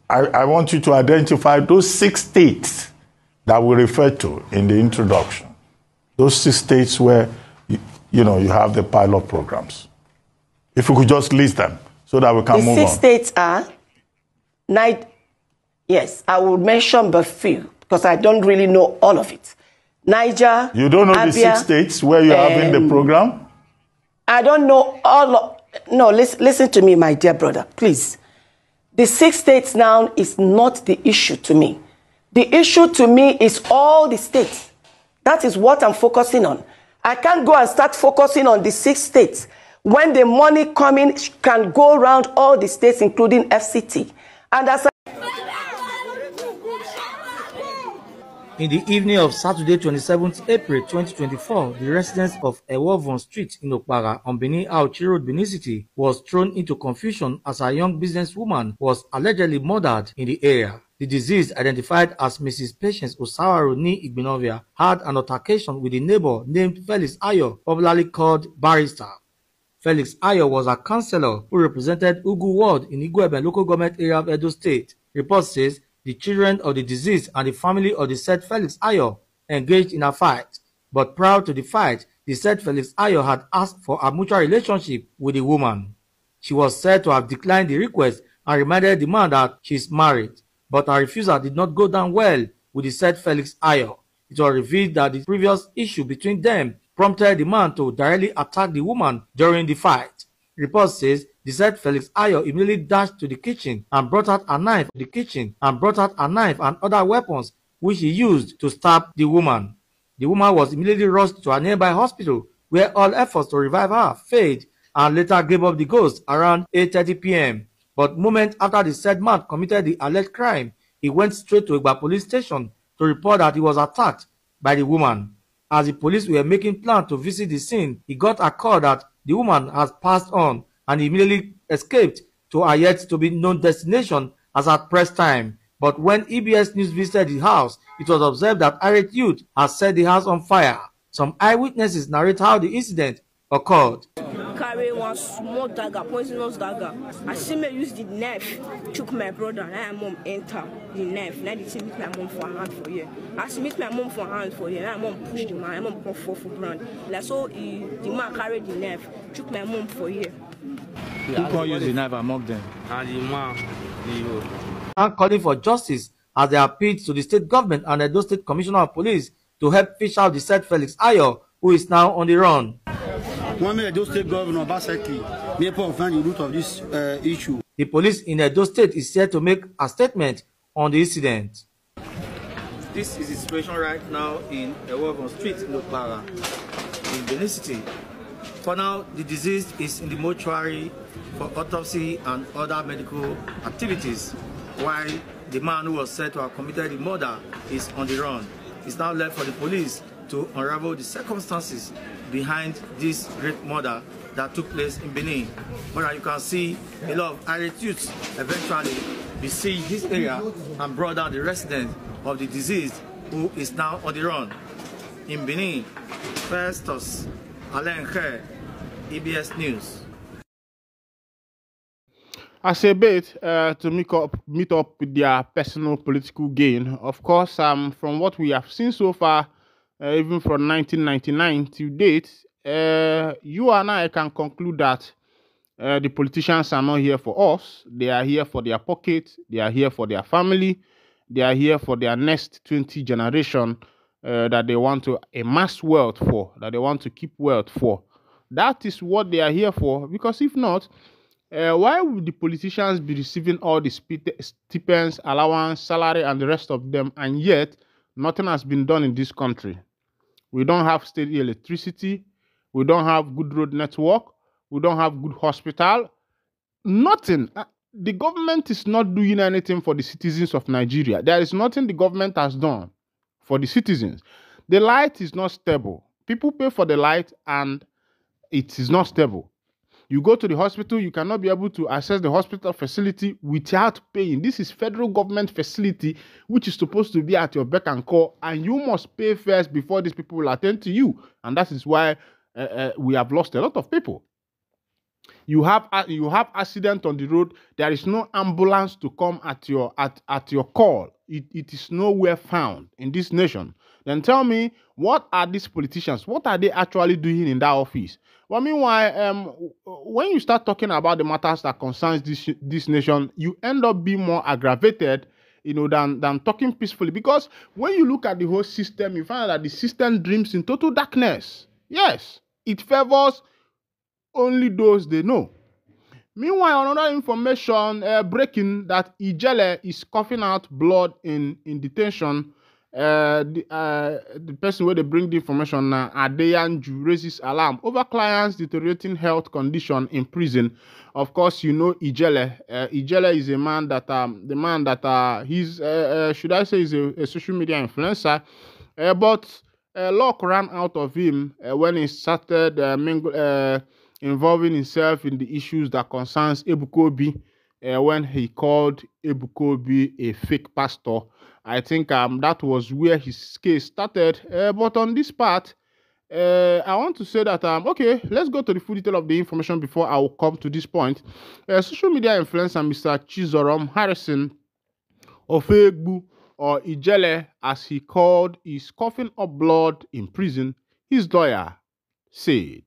I want you to identify those 6 states that we referred to in the introduction. Those 6 states where, you have the pilot programs. If we could just list them so that we can move on. The 6 states are, yes, I will mention but few because I don't really know all of it. Niger, you don't know Abia, the 6 states where you have in the program? I don't know all of, no, listen to me, my dear brother, please. The 6 states now is not the issue to me. The issue to me is all the states. That is what I'm focusing on. I can't go and start focusing on the 6 states when the money coming can go around all the states, including FCT. And as In the evening of Saturday, 27th April 2024, the residents of Ewovon Street in Okpara on Benin Auchi Road, Benin City, was thrown into confusion as a young businesswoman was allegedly murdered in the area. The deceased, identified as Mrs. Patience Osawaru Ni Igbinovia, had an altercation with a neighbor named Felix Ayo, popularly called Barrister. Felix Ayo was a councillor who represented Ugu Ward in Igweben local government area of Edo State. Report says the children of the deceased and the family of the said Felix Ayo engaged in a fight. But prior to the fight, the said Felix Ayo had asked for a mutual relationship with the woman. She was said to have declined the request and reminded the man that she is married. But her refusal did not go down well with the said Felix Ayo. It was revealed that the previous issue between them prompted the man to directly attack the woman during the fight. Report says the said Felix Ayo immediately dashed to the kitchen and brought out a knife and other weapons which he used to stab the woman. The woman was immediately rushed to a nearby hospital where all efforts to revive her failed and later gave up the ghost around 8:30 p.m. But moments after the said man committed the alleged crime, he went straight to Ekpa police station to report that he was attacked by the woman. As the police were making plans to visit the scene, he got a call that the woman has passed on and he immediately escaped to a yet-to-be-known destination as at press time. But when EBS News visited the house, it was observed that irate youth had set the house on fire. Some eyewitnesses narrate how the incident occurred. Carry one small dagger, poisonous dagger. I see me use the knife, took my brother and my mom enter the knife. Now they see meet my mom for a hand for here. I see meet my mom for a hand for here. My mom pushed the man, my mom come for ground. Like so, the man carried the knife, took my mom for here. Who can use the knife among them? And the man, and calling for justice as they appealed to the state government and the Edo State Commissioner of Police to help fish out the said Felix Ayo, who is now on the run. One minute, Edo State Governor Basaki may find the root of this issue. The police in Edo State is set to make a statement on the incident. This is the situation right now in Ewovon Street in Okpara, in Benin City. For now, the deceased is in the mortuary for autopsy and other medical activities, while the man who was said to have committed the murder is on the run. It's now left for the police to unravel the circumstances behind this great murder that took place in Benin. But as you can see, a lot of irate youths eventually besieged this area and brought down the resident of the deceased, who is now on the run. In Benin, Festus Alain Khe, EBS News. As a bit to meet up with their personal political gain, of course, from what we have seen so far, even from 1999 to date, you and I can conclude that the politicians are not here for us. They are here for their pocket. They are here for their family. They are here for their next 20 generation that they want to amass wealth for, that they want to keep wealth for. That is what they are here for, because if not, why would the politicians be receiving all the stipends, allowance, salary, and the rest of them, and yet nothing has been done in this country? We don't have steady electricity. We don't have good road network. We don't have good hospital. Nothing. The government is not doing anything for the citizens of Nigeria. There is nothing the government has done for the citizens. The light is not stable. People pay for the light and it is not stable. You go to the hospital, you cannot be able to access the hospital facility without paying. This is federal government facility, which is supposed to be at your beck and call, and you must pay first before these people will attend to you. And that is why we have lost a lot of people. You have accident on the road. There is no ambulance to come at your call. It is nowhere found in this nation. Then tell me, what are these politicians? What are they actually doing in that office? Well, meanwhile, when you start talking about the matters that concerns this nation, you end up being more aggravated, than talking peacefully. Because when you look at the whole system, you find that the system dreams in total darkness. Yes, it favors only those they know. Meanwhile, another information breaking that Ijele is coughing out blood in detention. The person where they bring the information now, Adeyanju, raises alarm over client's deteriorating health condition in prison. Of course, you know Ijele. Ijele is a man that he's should I say is a social media influencer, but luck ran out of him when he started involving himself in the issues that concerns Ebukobi, when he called Ebukobi a fake pastor. I think that was where his case started. But on this part, I want to say that, okay, let's go to the full detail of the information before I will come to this point. Social media influencer Mr. Chizorom Harrison Ofegbu, or Ijele, as he called, is coughing up blood in prison, his lawyer said.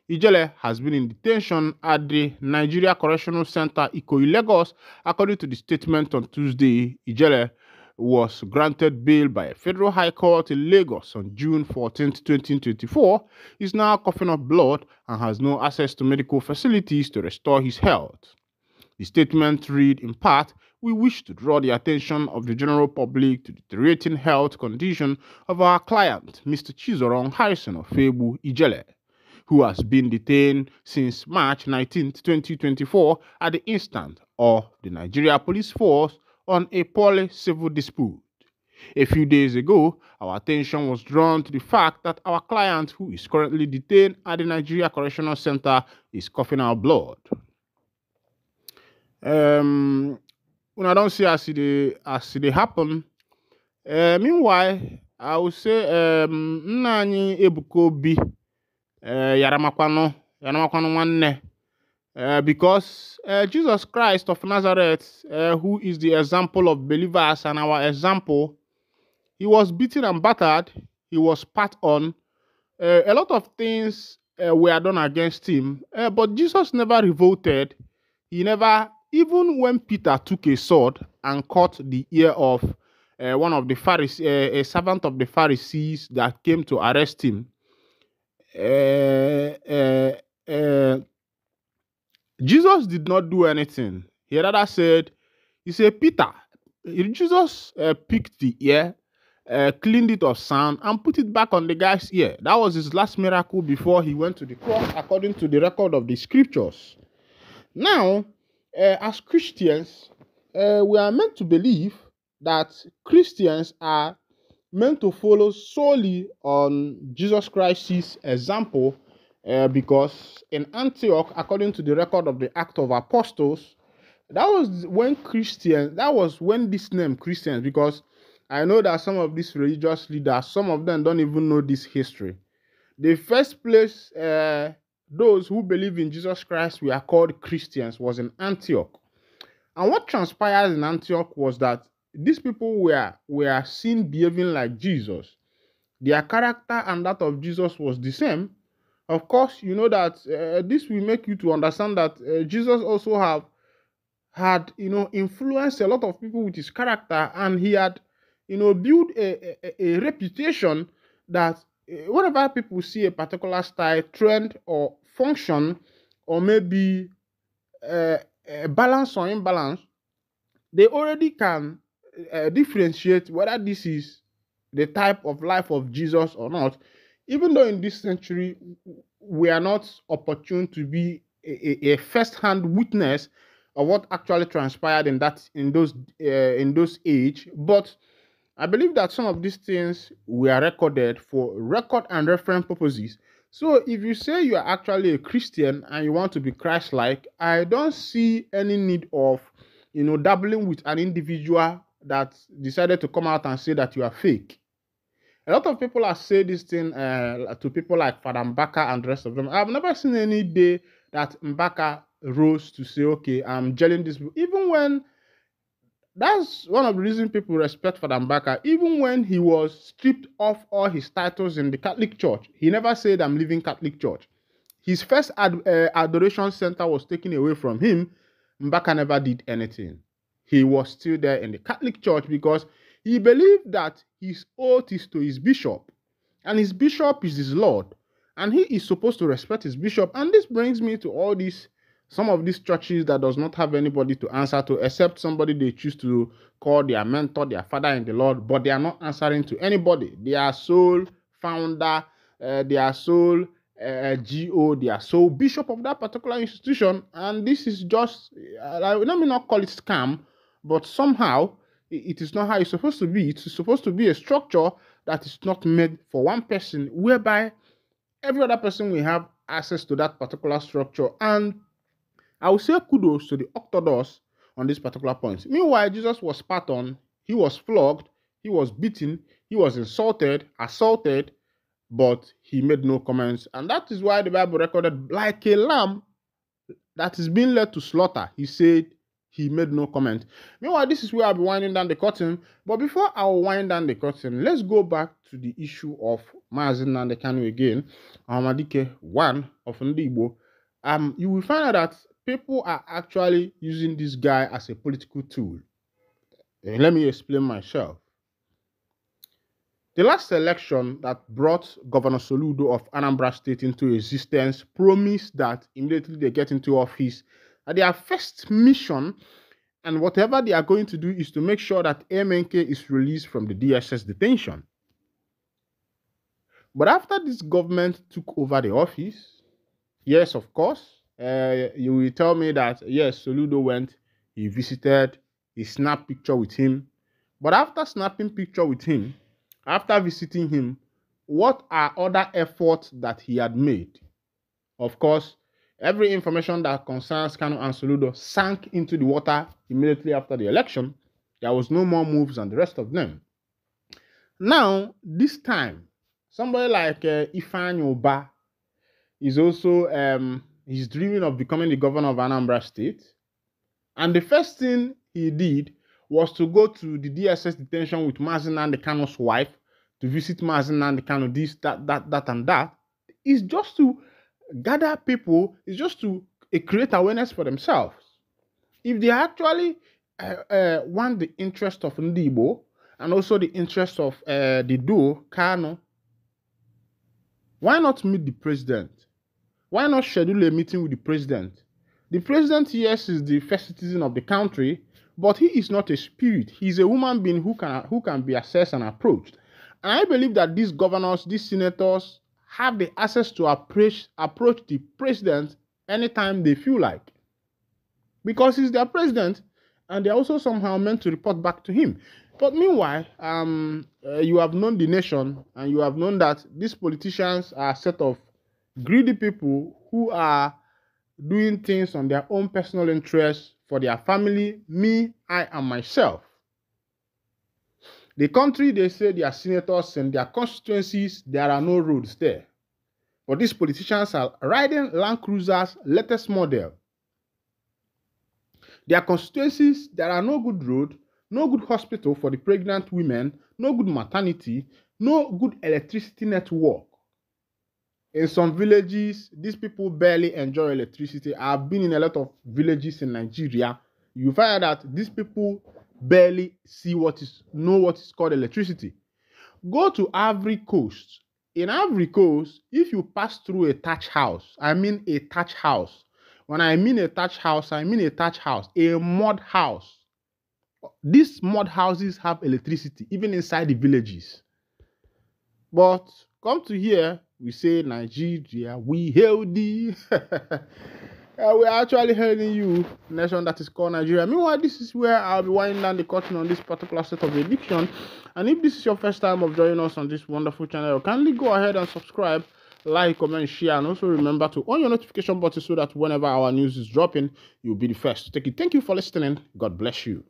Ijele has been in detention at the Nigeria Correctional Center, Ikoyi, Lagos. According to the statement on Tuesday, Ijele was granted bail by a federal high court in Lagos on June 14, 2024. He is now coughing up blood and has no access to medical facilities to restore his health. The statement read in part, "We wish to draw the attention of the general public to the deteriorating health condition of our client, Mr. Chizorom Harrison Ofegbu Ijele, who has been detained since March 19, 2024 at the instance of the Nigeria Police Force on a purely civil dispute. A few days ago, our attention was drawn to the fact that our client, who is currently detained at the Nigeria Correctional Center, is coughing out blood." When I don't see as it happen. Meanwhile, I would say Nani Ebukobi Yaramakwano Nwanne, because Jesus Christ of Nazareth, who is the example of believers and our example, he was beaten and battered, he was spat on, a lot of things were done against him, but Jesus never revolted. He never, even when Peter took a sword and cut the ear of one of the Pharisees, a servant of the Pharisees that came to arrest him, Jesus did not do anything. He rather said, Peter, Jesus picked the ear, cleaned it of sand, and put it back on the guy's ear. That was his last miracle before he went to the cross, according to the record of the scriptures. Now, as Christians, we are meant to believe that Christians are meant to follow solely on Jesus Christ's example, because in Antioch, according to the record of the Act of Apostles, that was when this name Christians, because I know that some of these religious leaders, some of them don't even know this history. The first place those who believe in Jesus Christ were called Christians was in Antioch. And what transpired in Antioch was that these people were seen behaving like Jesus. Their character and that of Jesus was the same. Of course, you know that this will make you to understand that Jesus also had influenced a lot of people with his character, and he had built a reputation that whenever people see a particular style, trend, or function, or maybe balance or imbalance, they already can differentiate whether this is the type of life of Jesus or not. Even though in this century we are not opportune to be a first-hand witness of what actually transpired in those age, but I believe that some of these things were recorded for record and reference purposes. So if you say you are actually a Christian and you want to be Christ-like, I don't see any need of dabbling with an individual that decided to come out and say that you are fake. A lot of people have said this thing to people like Father Mbaka and the rest of them. I've never seen any day that Mbaka rose to say, okay, I'm gelling this. Even when, that's one of the reasons people respect Father Mbaka, even when he was stripped of all his titles in the Catholic Church, he never said, I'm leaving Catholic Church. His first adoration center was taken away from him. Mbaka never did anything. He was still there in the Catholic Church because he believed that his oath is to his bishop, and his bishop is his Lord, and he is supposed to respect his bishop. And this brings me to all these, some of these churches that does not have anybody to answer to except somebody they choose to call their mentor, their father in the Lord, but they are not answering to anybody. Their sole founder, their sole GO, their sole bishop of that particular institution. And this is just, let me not call it scam, but somehow it is not how it's supposed to be. It's supposed to be a structure that is not made for one person, whereby every other person will have access to that particular structure. And I will say kudos to the Orthodox on this particular point. Meanwhile, Jesus was spat on, he was flogged, he was beaten, he was insulted, assaulted, but he made no comments. And that is why the Bible recorded, like a lamb that is being led to slaughter, he said he made no comment. Meanwhile, this is where I'll be winding down the curtain. But before I will wind down the curtain, let's go back to the issue of Mazi Nnamdi Kanu again. Amadike 1 of Ndigbo. You will find out that people are actually using this guy as a political tool. Let me explain myself. The last election that brought Governor Soludo of Anambra State into existence promised that immediately they get into office, that their first mission and whatever they are going to do is to make sure that MNK is released from the DSS detention. But after this government took over the office, yes, of course, you will tell me that, yes, Soludo went, he visited, he snapped picture with him. But after snapping picture with him, after visiting him, what are other efforts that he had made? Of course, every information that concerns Kanu and Soludo sank into the water immediately after the election. There was no more moves than the rest of them. Now, this time, somebody like Ifeanyi Oba is also he's dreaming of becoming the governor of Anambra State. And the first thing he did was to go to the DSS detention with Mazi Nnamdi Kanu's wife, to visit Mazi Nnamdi Kanu, this, that, and that. It's just to gather people, it's just to create awareness for themselves. If they actually want the interest of Ndigbo and also the interest of the duo, Kanu, why not meet the president? Why not schedule a meeting with the president? The president, yes, is the first citizen of the country, but he is not a spirit. He's a human being who can be assessed and approached. And I believe that these governors, these senators, have the access to approach the president anytime they feel like. Because he's their president, and they're also somehow meant to report back to him. But meanwhile, you have known the nation, and you have known that these politicians are a set of greedy people who are doing things on their own personal interests for their family, me, I, and myself. The country, they say their senators and their constituencies, there are no roads there. But these politicians are riding Land Cruiser's latest model. Their constituencies, there are no good road, no good hospital for the pregnant women, no good maternity, no good electricity network. In some villages, these people barely enjoy electricity. I've been in a lot of villages in Nigeria. You find out that these people barely know what is called electricity. Go to Ivory Coast. In Ivory Coast, if you pass through a thatch house, I mean a thatch house. When I mean a thatch house, I mean a thatch house, a mud house. These mud houses have electricity, even inside the villages. But come to here, we say Nigeria, we hail thee. We're actually hailing you, nation that is called Nigeria. Meanwhile, this is where I'll be winding down the curtain on this particular set of edition. And if this is your first time of joining us on this wonderful channel, kindly go ahead and subscribe, like, comment, share, and also remember to on your notification button so that whenever our news is dropping, you'll be the first to take it. Thank you for listening. God bless you.